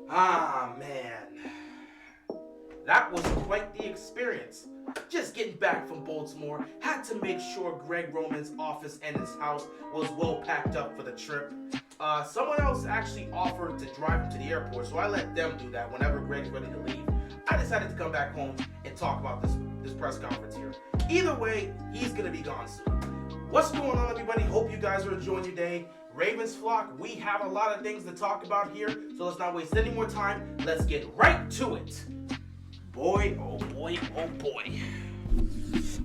Ah, man. That was quite the experience. Just getting back from Baltimore, had to make sure Greg Roman's office and his house was well packed up for the trip. Someone else actually offered to drive him to the airport, so I let them do that whenever Greg's ready to leave. I decided to come back home and talk about this press conference here. Either way, he's gonna be gone soon. What's going on, everybody? Hope you guys are enjoying your day. Ravens flock, we have a lot of things to talk about here, so let's not waste any more time. Let's get right to it. Boy, oh boy, oh boy.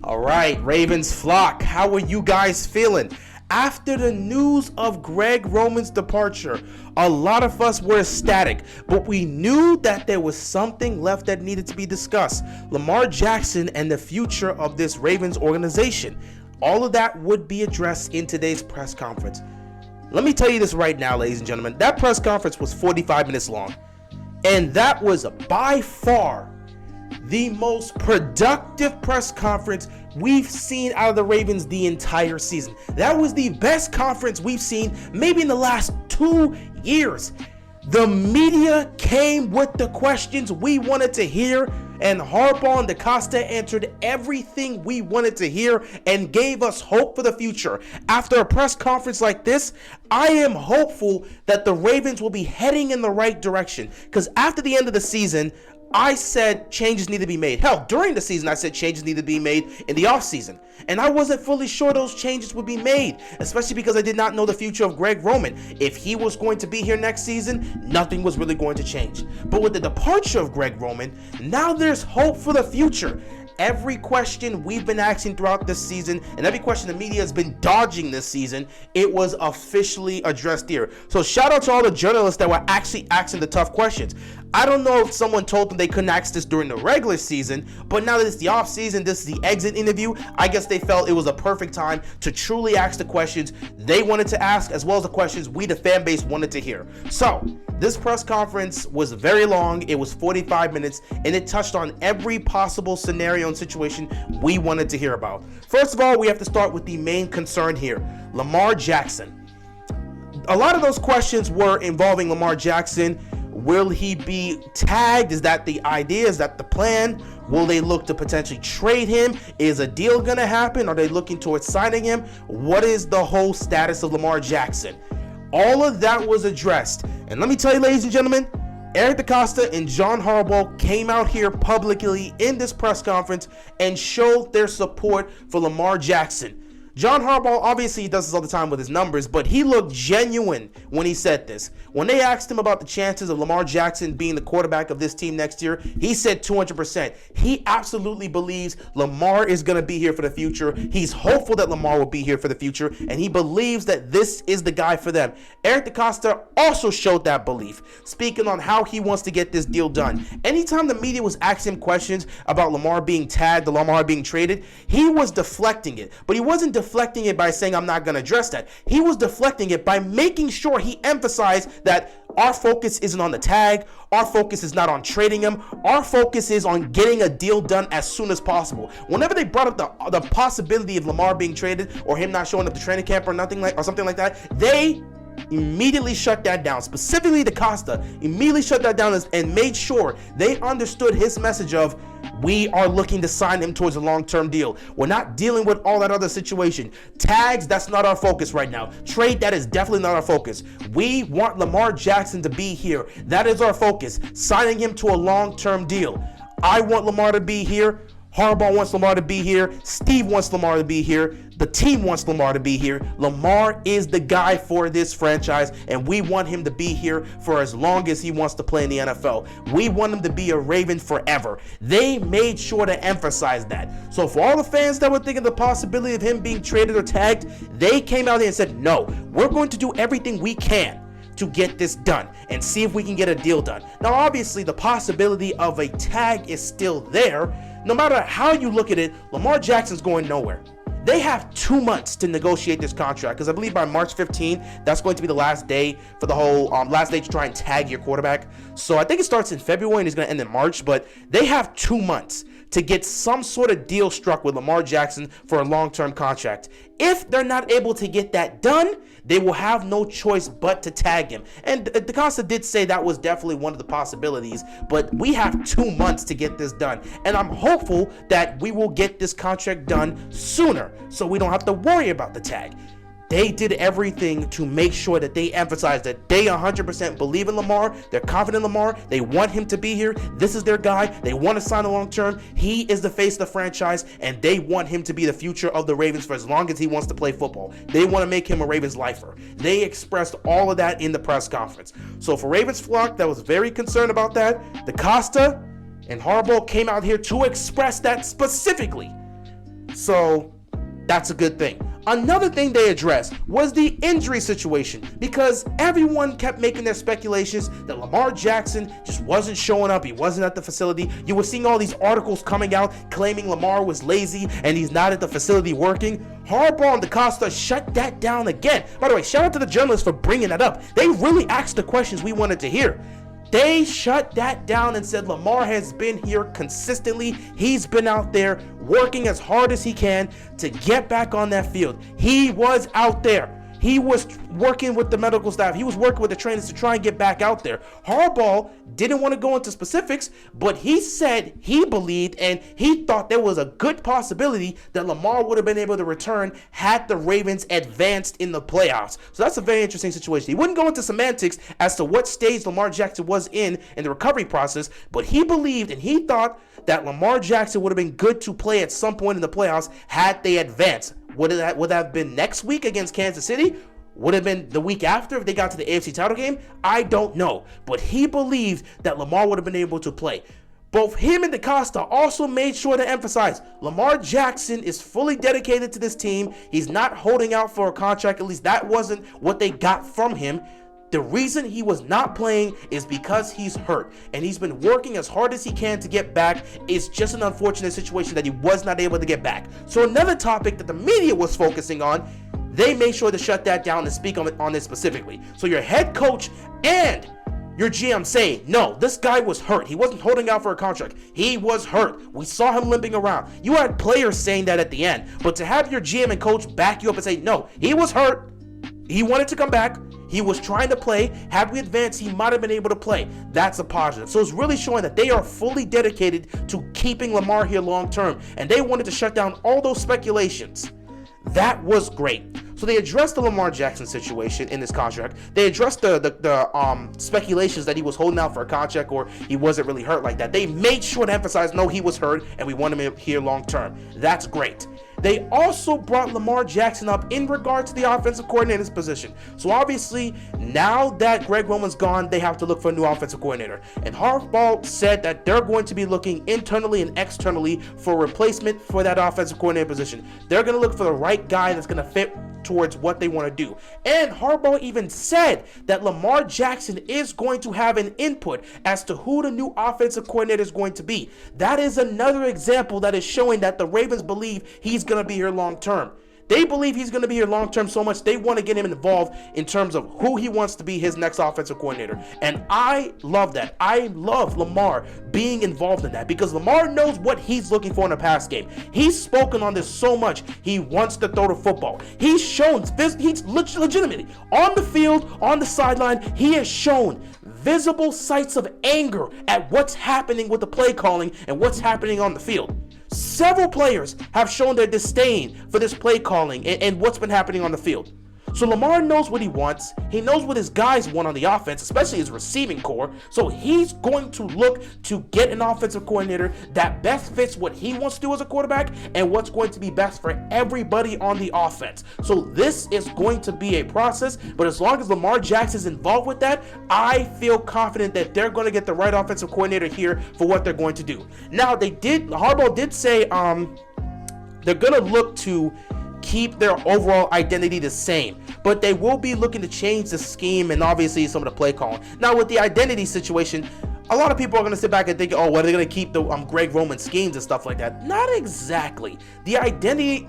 All right, Ravens flock, how are you guys feeling? After the news of Greg Roman's departure, a lot of us were ecstatic, but we knew that there was something left that needed to be discussed. Lamar Jackson and the future of this Ravens organization. All of that would be addressed in today's press conference. Let me tell you this right now, ladies and gentlemen. That press conference was 45 minutes long, and that was by far the most productive press conference we've seen out of the Ravens the entire season. That was the best conference we've seen maybe in the last 2 years. The media came with the questions we wanted to hear, and Harbaugh and DaCosta answered everything we wanted to hear and gave us hope for the future. After a press conference like this, I am hopeful that the Ravens will be heading in the right direction, because after the end of the season, I said changes need to be made. Hell, during the season, I said changes need to be made in the offseason. And I wasn't fully sure those changes would be made, especially because I did not know the future of Greg Roman. If he was going to be here next season, nothing was really going to change. But with the departure of Greg Roman, now there's hope for the future. Every question we've been asking throughout this season, and every question the media has been dodging this season, it was officially addressed here. So shout out to all the journalists that were actually asking the tough questions. I don't know if someone told them they couldn't ask this during the regular season, but now that it's the off season, this is the exit interview, I guess they felt it was a perfect time to truly ask the questions they wanted to ask, as well as the questions we, the fan base, wanted to hear. So this press conference was very long. It was 45 minutes, and it touched on every possible scenario and situation we wanted to hear about. First of all, we have to start with the main concern here, Lamar Jackson. A lot of those questions were involving Lamar Jackson. Will he be tagged? Is that the idea? Is that the plan? Will they look to potentially trade him? Is a deal going to happen? Are they looking towards signing him? What is the whole status of Lamar Jackson? All of that was addressed. And let me tell you, ladies and gentlemen, Eric DaCosta and John Harbaugh came out here publicly in this press conference and showed their support for Lamar Jackson. John Harbaugh, obviously he does this all the time with his numbers, but he looked genuine when he said this. When they asked him about the chances of Lamar Jackson being the quarterback of this team next year, he said 200%. He absolutely believes Lamar is going to be here for the future. He's hopeful that Lamar will be here for the future, and he believes that this is the guy for them. Eric DaCosta also showed that belief, speaking on how he wants to get this deal done. Anytime the media was asking him questions about Lamar being tagged, Lamar being traded, he was deflecting it, but he wasn't deflecting it by saying I'm not going to address that. He was deflecting it by making sure he emphasized that our focus isn't on the tag, our focus is not on trading him, our focus is on getting a deal done as soon as possible. Whenever they brought up the possibility of Lamar being traded or him not showing up to training camp or something like that, they immediately shut that down. Specifically DaCosta immediately shut that down and made sure they understood his message of, we are looking to sign him towards a long-term deal. We're not dealing with all that other situation. Tags, that's not our focus right now. Trade, that is definitely not our focus. We want Lamar Jackson to be here. That is our focus. Signing him to a long-term deal. I want Lamar to be here. Harbaugh wants Lamar to be here. Steve wants Lamar to be here. The team wants Lamar to be here. Lamar is the guy for this franchise, and we want him to be here for as long as he wants to play in the NFL. We want him to be a Raven forever. They made sure to emphasize that. So for all the fans that were thinking the possibility of him being traded or tagged, they came out there and said, no, we're going to do everything we can to get this done and see if we can get a deal done. Now, obviously, the possibility of a tag is still there. No matter how you look at it, Lamar Jackson's going nowhere. They have 2 months to negotiate this contract, because I believe by March 15, that's going to be the last day for the whole last day to try and tag your quarterback. So I think it starts in February and it's going to end in March, but they have 2 months to get some sort of deal struck with Lamar Jackson for a long-term contract. If they're not able to get that done, they will have no choice but to tag him. And DaCosta did say that was definitely one of the possibilities, but we have 2 months to get this done. And I'm hopeful that we will get this contract done sooner so we don't have to worry about the tag. They did everything to make sure that they emphasize that they 100% believe in Lamar. They're confident in Lamar. They want him to be here. This is their guy. They want to sign a long term. He is the face of the franchise, and they want him to be the future of the Ravens for as long as he wants to play football. They want to make him a Ravens lifer. They expressed all of that in the press conference. So for Ravens flock that was very concerned about that, DaCosta and Harbaugh came out here to express that specifically. So that's a good thing. Another thing they addressed was the injury situation, because everyone kept making their speculations that Lamar Jackson just wasn't showing up. He wasn't at the facility. You were seeing all these articles coming out claiming Lamar was lazy and he's not at the facility working. Harbaugh and DaCosta shut that down again. By the way, shout out to the journalists for bringing that up. They really asked the questions we wanted to hear. They shut that down and said Lamar has been here consistently. He's been out there working as hard as he can to get back on that field. He was out there. He was working with the medical staff. He was working with the trainers to try and get back out there. Harbaugh didn't want to go into specifics, but he said he believed and he thought there was a good possibility that Lamar would have been able to return had the Ravens advanced in the playoffs. So that's a very interesting situation. He wouldn't go into semantics as to what stage Lamar Jackson was in the recovery process, but he believed and he thought that Lamar Jackson would have been good to play at some point in the playoffs had they advanced. Would that have been next week against Kansas City? Would have been the week after if they got to the AFC title game? I don't know. But he believed that Lamar would have been able to play. Both him and DaCosta also made sure to emphasize Lamar Jackson is fully dedicated to this team. He's not holding out for a contract. At least that wasn't what they got from him. The reason he was not playing is because he's hurt, and he's been working as hard as he can to get back. It's just an unfortunate situation that he was not able to get back. So another topic that the media was focusing on, they made sure to shut that down and speak on it specifically. So your head coach and your GM say, no, this guy was hurt. He wasn't holding out for a contract. He was hurt. We saw him limping around. You had players saying that at the end, but to have your GM and coach back you up and say, no, he was hurt. He wanted to come back. He was trying to play. Had we advanced, he might have been able to play. That's a positive. So it's really showing that they are fully dedicated to keeping Lamar here long term, and they wanted to shut down all those speculations. That was great. So they addressed the Lamar Jackson situation in this contract. They addressed the speculations that he was holding out for a contract or he wasn't really hurt like that. They made sure to emphasize, no, he was hurt, and we want him here long term. That's great. They also brought Lamar Jackson up in regard to the offensive coordinator's position. So obviously, now that Greg Roman's gone, they have to look for a new offensive coordinator. And Harbaugh said that they're going to be looking internally and externally for a replacement for that offensive coordinator position. They're going to look for the right guy that's going to fit towards what they want to do. And Harbaugh even said that Lamar Jackson is going to have an input as to who the new offensive coordinator is going to be. That is another example that is showing that the Ravens believe he's going to be here long term. They believe he's going to be here long term so much they want to get him involved in terms of who he wants to be his next offensive coordinator. And I love that. I love Lamar being involved in that because Lamar knows what he's looking for in a pass game. He's spoken on this so much. He wants to throw the football. He's shown, he's legitimately on the field, on the sideline, he has shown visible sights of anger at what's happening with the play calling and what's happening on the field. Several players have shown their disdain for this play calling and what's been happening on the field. So Lamar knows what he wants. He knows what his guys want on the offense, especially his receiving core. So he's going to look to get an offensive coordinator that best fits what he wants to do as a quarterback and what's going to be best for everybody on the offense. So this is going to be a process, but as long as Lamar Jackson is involved with that, I feel confident that they're going to get the right offensive coordinator here for what they're going to do. Now, Harbaugh did say they're going to look to keep their overall identity the same, but they will be looking to change the scheme and obviously some of the play calling. Now, with the identity situation, a lot of people are going to sit back and think, oh, well, they're going to keep the Greg Roman schemes and stuff like that. Not exactly. The identity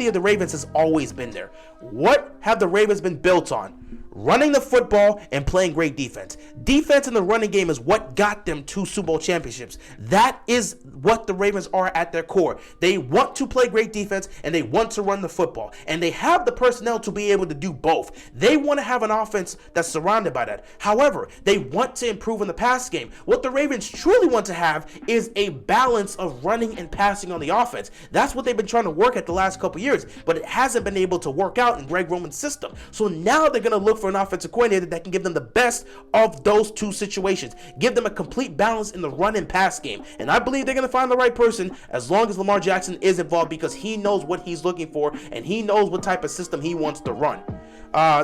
of the Ravens has always been there. What have the Ravens been built on? running the football and playing great defense. Defense in the running game is what got them 2 Super Bowl championships. That is what the Ravens are at their core. They want to play great defense and they want to run the football. And they have the personnel to be able to do both. They want to have an offense that's surrounded by that. However, they want to improve in the pass game. What the Ravens truly want to have is a balance of running and passing on the offense. That's what they've been trying to work at the last couple years, but it hasn't been able to work out in Greg Roman's system. So now they're going to look for an offensive coordinator that can give them the best of those 2 situations. Give them a complete balance in the run and pass game. And I believe they're going to find the right person as long as Lamar Jackson is involved, because he knows what he's looking for and he knows what type of system he wants to run.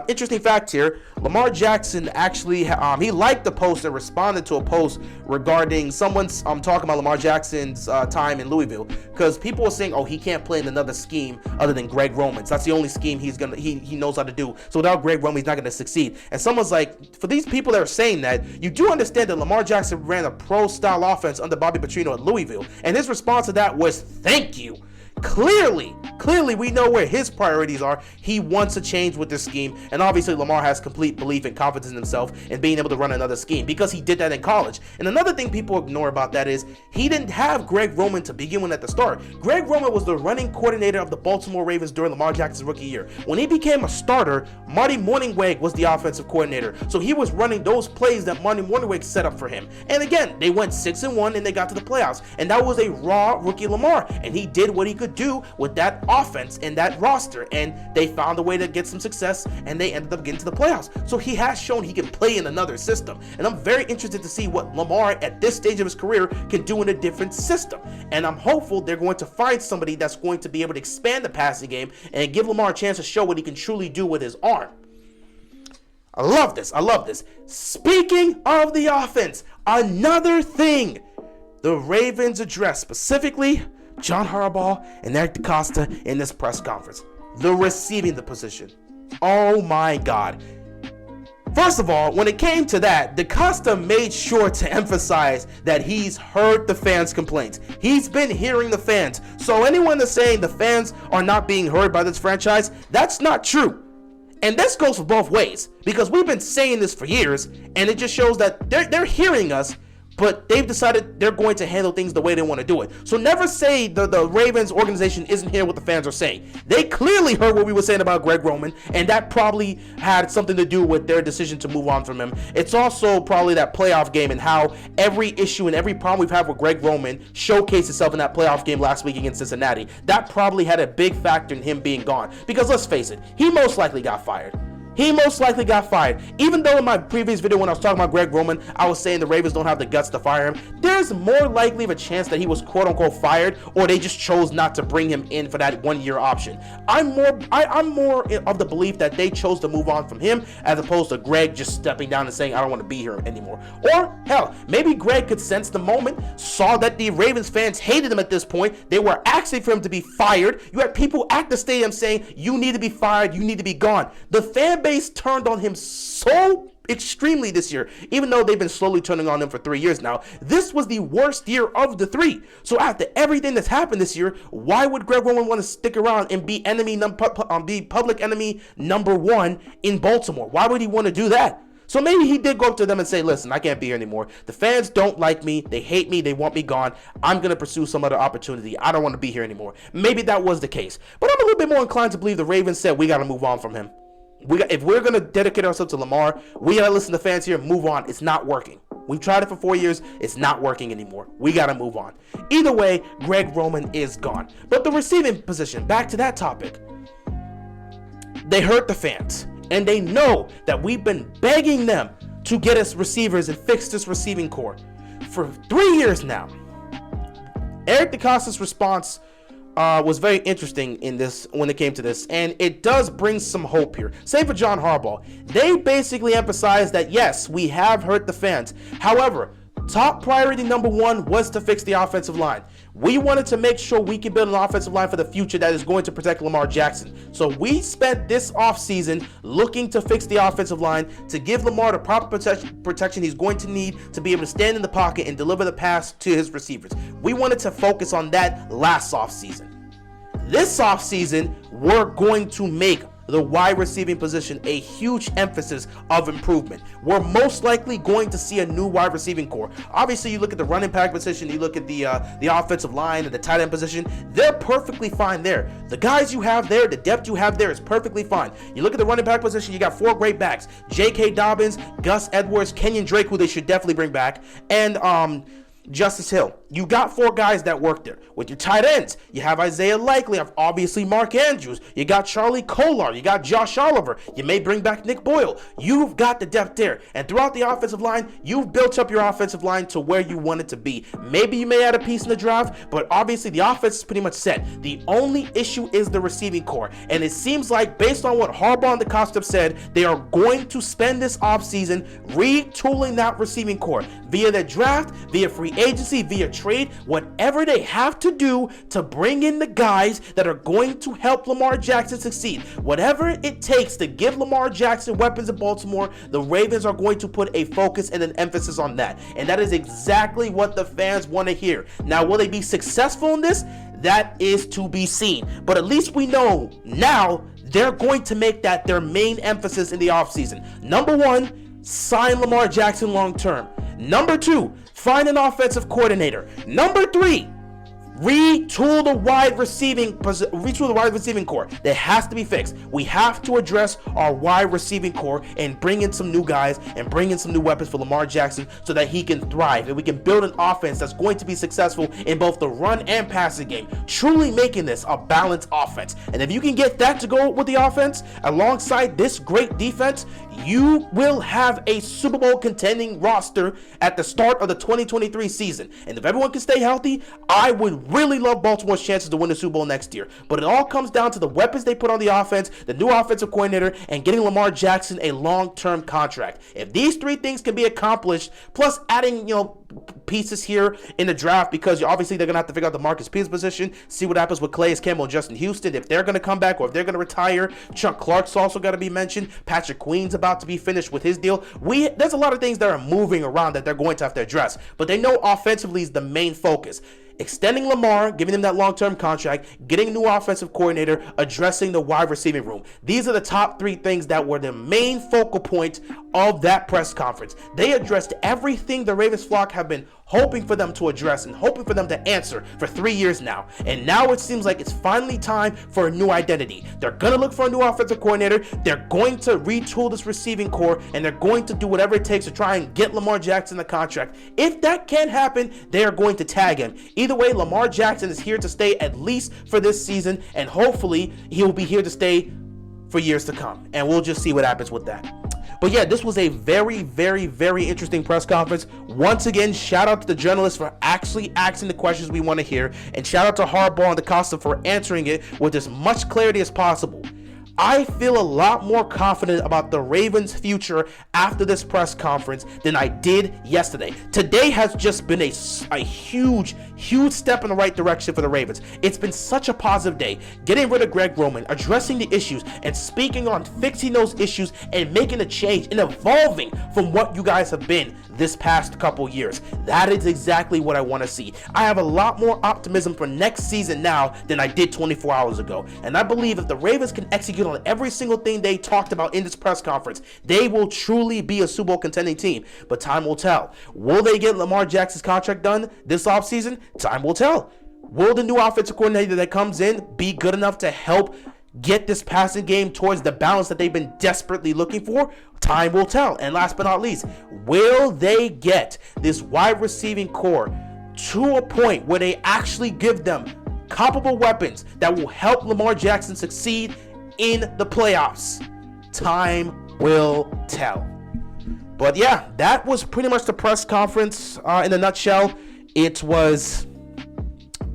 Interesting fact here, Lamar Jackson actually, he liked the post and responded to a post regarding someone's talking about Lamar Jackson's time in Louisville, because people were saying, oh, he can't play in another scheme other than Greg Roman's. That's the only scheme he knows how to do. So without Greg Roman, he's not going to succeed. And someone's like, for these people that are saying that, you do understand that Lamar Jackson ran a pro-style offense under Bobby Petrino at Louisville, and his response to that was, thank you. Clearly, we know where his priorities are. He wants a change with this scheme, and obviously Lamar has complete belief and confidence in himself and being able to run another scheme because he did that in college. And another thing people ignore about that is he didn't have Greg Roman to begin with at the start. Greg Roman was the running coordinator of the Baltimore Ravens during Lamar Jackson's rookie year. When he became a starter, Marty Mornhinweg was the offensive coordinator, so he was running those plays that Marty Mornhinweg set up for him. And again, they went 6-1 and they got to the playoffs, and that was a raw rookie Lamar, and he did what he could do with that offense and that roster, and they found a way to get some success, and they ended up getting to the playoffs. So he has shown he can play in another system, and I'm very interested to see what Lamar at this stage of his career can do in a different system. And I'm hopeful they're going to find somebody that's going to be able to expand the passing game and give Lamar a chance to show what he can truly do with his arm. I love this. Speaking of the offense, another thing the Ravens addressed, specifically John Harbaugh and Eric DeCosta in this press conference, the receiving the position. Oh my God. First of all, when it came to that, DeCosta made sure to emphasize that he's heard the fans' complaints. He's been hearing the fans. So anyone that's saying the fans are not being heard by this franchise, that's not true. And this goes for both ways, because we've been saying this for years, and it just shows that they're hearing us, but they've decided they're going to handle things the way they want to do it. So never say the Ravens organization isn't hearing what the fans are saying. They clearly heard what we were saying about Greg Roman, and that probably had something to do with their decision to move on from him. It's also probably that playoff game and how every issue and every problem we've had with Greg Roman showcased itself in that playoff game last week against Cincinnati. That probably had a big factor in him being gone, because let's face it, he most likely got fired. Even though in my previous video when I was talking about Greg Roman, I was saying the Ravens don't have the guts to fire him, there's more likely of a chance that he was quote-unquote fired, or they just chose not to bring him in for that one-year option. I'm more of the belief that they chose to move on from him as opposed to Greg just stepping down and saying, I don't want to be here anymore. Or, hell, maybe Greg could sense the moment, saw that the Ravens fans hated him at this point. They were asking for him to be fired. You had people at the stadium saying, you need to be fired, you need to be gone. The fan base turned on him so extremely this year, even though they've been slowly turning on him for 3 years now. This was the worst year of the 3. So after everything that's happened this year, why would Greg Roman want to stick around and be public enemy number 1 in Baltimore? Why would he want to do that? So maybe he did go up to them and say, listen, I can't be here anymore. The fans don't like me. They hate me. They want me gone. I'm going to pursue some other opportunity. I don't want to be here anymore. Maybe that was the case. But I'm a little bit more inclined to believe the Ravens said, we got to move on from him. If we're going to dedicate ourselves to Lamar, we got to listen to fans here and move on. It's not working. We've tried it for 4 years. It's not working anymore. We got to move on. Either way, Greg Roman is gone. But the receiving position, back to that topic. They hurt the fans. And they know that we've been begging them to get us receivers and fix this receiving core for 3 years now. Eric DeCosta's response was very interesting in this when it came to this, and it does bring some hope here. Same for John Harbaugh. They basically emphasized that yes, we have hurt the fans. However, top priority number 1 was to fix the offensive line. We wanted to make sure we could build an offensive line for the future that is going to protect Lamar Jackson. So we spent this offseason looking to fix the offensive line to give Lamar the proper protection he's going to need to be able to stand in the pocket and deliver the pass to his receivers. We wanted to focus on that last offseason. This offseason, we're going to make the wide receiving position a huge emphasis of improvement. We're most likely going to see a new wide receiving core. Obviously, you look at the running back position, you look at the offensive line and the tight end position, they're perfectly fine there. The guys you have there, the depth you have there is perfectly fine. You look at the running back position, you got 4 great backs: J.K. Dobbins, Gus Edwards, Kenyon Drake, who they should definitely bring back, and Justice Hill. You got 4 guys that work there. With your tight ends, you have Isaiah Likely, obviously Mark Andrews, you got Charlie Kolar, you got Josh Oliver, you may bring back Nick Boyle. You've got the depth there. And throughout the offensive line, you've built up your offensive line to where you want it to be. Maybe you may add a piece in the draft, but obviously the offense is pretty much set. The only issue is the receiving core. And it seems like, based on what Harbaugh and the Costa have said, they are going to spend this offseason retooling that receiving core via the draft, via free agency, via trade, whatever they have to do to bring in the guys that are going to help Lamar Jackson succeed. Whatever it takes to give Lamar Jackson weapons in Baltimore, the Ravens are going to put a focus and an emphasis on that. And that is exactly what the fans want to hear. Now, will they be successful in this? That is to be seen. But at least we know now they're going to make that their main emphasis in the offseason. Number 1, sign Lamar Jackson long term. Number 2, find an offensive coordinator. Number 3, retool the wide receiving core. That has to be fixed. We have to address our wide receiving core and bring in some new guys and bring in some new weapons for Lamar Jackson so that he can thrive and we can build an offense that's going to be successful in both the run and passing game, truly making this a balanced offense. And if you can get that to go with the offense alongside this great defense, you will have a Super Bowl contending roster at the start of the 2023 season. And if everyone can stay healthy, I would really love Baltimore's chances to win the Super Bowl next year. But it all comes down to the weapons they put on the offense, the new offensive coordinator, and getting Lamar Jackson a long-term contract. If these 3 things can be accomplished, plus adding, pieces here in the draft, because obviously they're going to have to figure out the Marcus Peters position, see what happens with Calais Campbell and Justin Houston, if they're going to come back or if they're going to retire. Chuck Clark's also got to be mentioned. Patrick Queen's about to be finished with his deal. There's a lot of things that are moving around that they're going to have to address, but they know offensively is the main focus. Extending Lamar, giving him that long-term contract, getting a new offensive coordinator, addressing the wide receiving room. These are the top 3 things that were the main focal point of that press conference. They addressed everything the Ravens flock have been hoping for them to address and hoping for them to answer for 3 years now. And now it seems like it's finally time for a new identity. They're going to look for a new offensive coordinator. They're going to retool this receiving core, and they're going to do whatever it takes to try and get Lamar Jackson the contract. If that can't happen, they are going to tag him. Either way, Lamar Jackson is here to stay at least for this season, and hopefully he will be here to stay for years to come. And we'll just see what happens with that. But yeah, this was a very, very, very interesting press conference. Once again, shout out to the journalists for actually asking the questions we want to hear. And shout out to Harbaugh and DeCosta for answering it with as much clarity as possible. I feel a lot more confident about the Ravens' future after this press conference than I did yesterday. Today has just been a huge step in the right direction for the Ravens. It's been such a positive day. Getting rid of Greg Roman, addressing the issues, and speaking on fixing those issues and making a change and evolving from what you guys have been this past couple years. That is exactly what I want to see. I have a lot more optimism for next season now than I did 24 hours ago. And I believe if the Ravens can execute on every single thing they talked about in this press conference, they will truly be a Super Bowl contending team. But time will tell. Will they get Lamar Jackson's contract done this offseason? Time will tell. Will the new offensive coordinator that comes in be good enough to help get this passing game towards the balance that they've been desperately looking for? Time will tell. And last but not least, will they get this wide receiving core to a point where they actually give them comparable weapons that will help Lamar Jackson succeed in the playoffs? Time will tell. But yeah, that was pretty much the press conference in a nutshell. It was,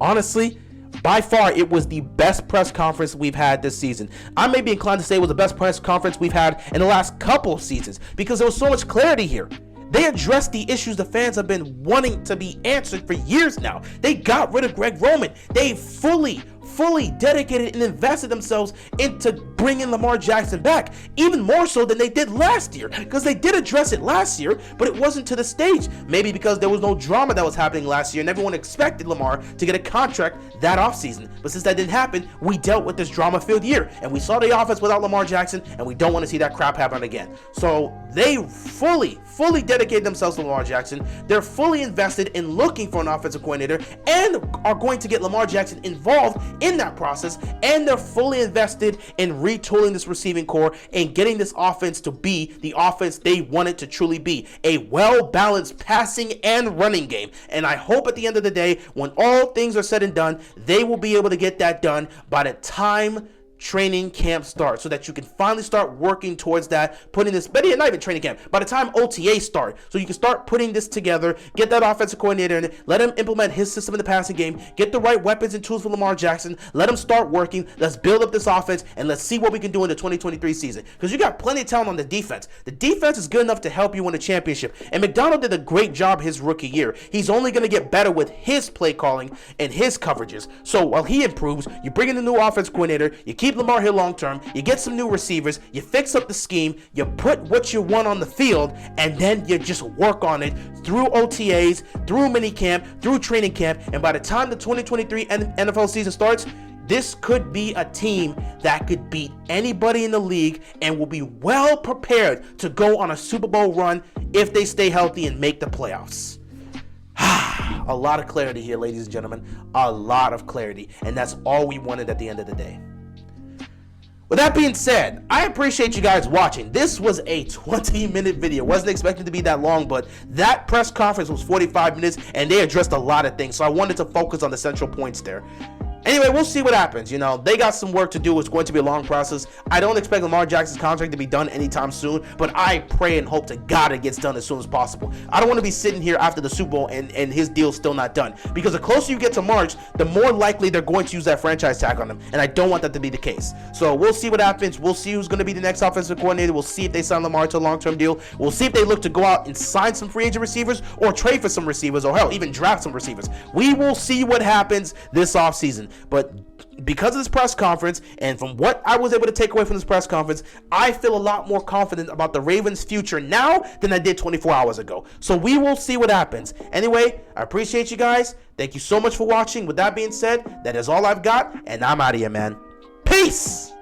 honestly, by far, it was the best press conference we've had this season. I may be inclined to say it was the best press conference we've had in the last couple of seasons because there was so much clarity here. They addressed the issues the fans have been wanting to be answered for years now. They got rid of Greg Roman. They fully fully dedicated and invested themselves into bringing Lamar Jackson back, even more so than they did last year, because they did address it last year, but it wasn't to the stage. Maybe because there was no drama that was happening last year and everyone expected Lamar to get a contract that offseason. But since that didn't happen, we dealt with this drama-filled year, and we saw the offense without Lamar Jackson, and we don't want to see that crap happen again. So they fully dedicated themselves to Lamar Jackson. They're fully invested in looking for an offensive coordinator and are going to get Lamar Jackson involved in that process, and they're fully invested in retooling this receiving core and getting this offense to be the offense they want it to truly be, a well-balanced passing and running game. And I hope at the end of the day, when all things are said and done, they will be able to get that done by the time training camp starts, so that you can finally start working towards that, putting this, but not even training camp, by the time OTA start, so you can start putting this together, get that offensive coordinator in, let him implement his system in the passing game, get the right weapons and tools for Lamar Jackson, let him start working, let's build up this offense, and let's see what we can do in the 2023 season, because you got plenty of talent on the defense. The defense is good enough to help you win a championship, and McDonald did a great job his rookie year. He's only going to get better with his play calling and his coverages. So while he improves, you bring in a new offense coordinator, you keep Lamar here long term, you get some new receivers, you fix up the scheme, you put what you want on the field, and then you just work on it through OTAs, through minicamp, through training camp, and by the time the 2023 NFL season starts, this could be a team that could beat anybody in the league and will be well prepared to go on a Super Bowl run if they stay healthy and make the playoffs. A lot of clarity here, ladies and gentlemen. A lot of clarity. And that's all we wanted at the end of the day. With that being said, I appreciate you guys watching. This was a 20-minute video. Wasn't expecting to be that long, but that press conference was 45 minutes, and they addressed a lot of things. So I wanted to focus on the central points there. Anyway, we'll see what happens. You know, they got some work to do. It's going to be a long process. I don't expect Lamar Jackson's contract to be done anytime soon, but I pray and hope to God it gets done as soon as possible. I don't want to be sitting here after the Super Bowl and his deal's still not done, because the closer you get to March, the more likely they're going to use that franchise tag on him, and I don't want that to be the case. So we'll see what happens. We'll see who's going to be the next offensive coordinator. We'll see if they sign Lamar to a long-term deal. We'll see if they look to go out and sign some free agent receivers or trade for some receivers, or hell, even draft some receivers. We will see what happens this offseason, but because of this press conference, and from what I was able to take away from this press conference, I feel a lot more confident about the Ravens' future now than I did 24 hours ago. So we will see what happens. Anyway, I appreciate you guys. Thank you so much for watching. With that being said, that is all I've got, and I'm out of here, man. Peace!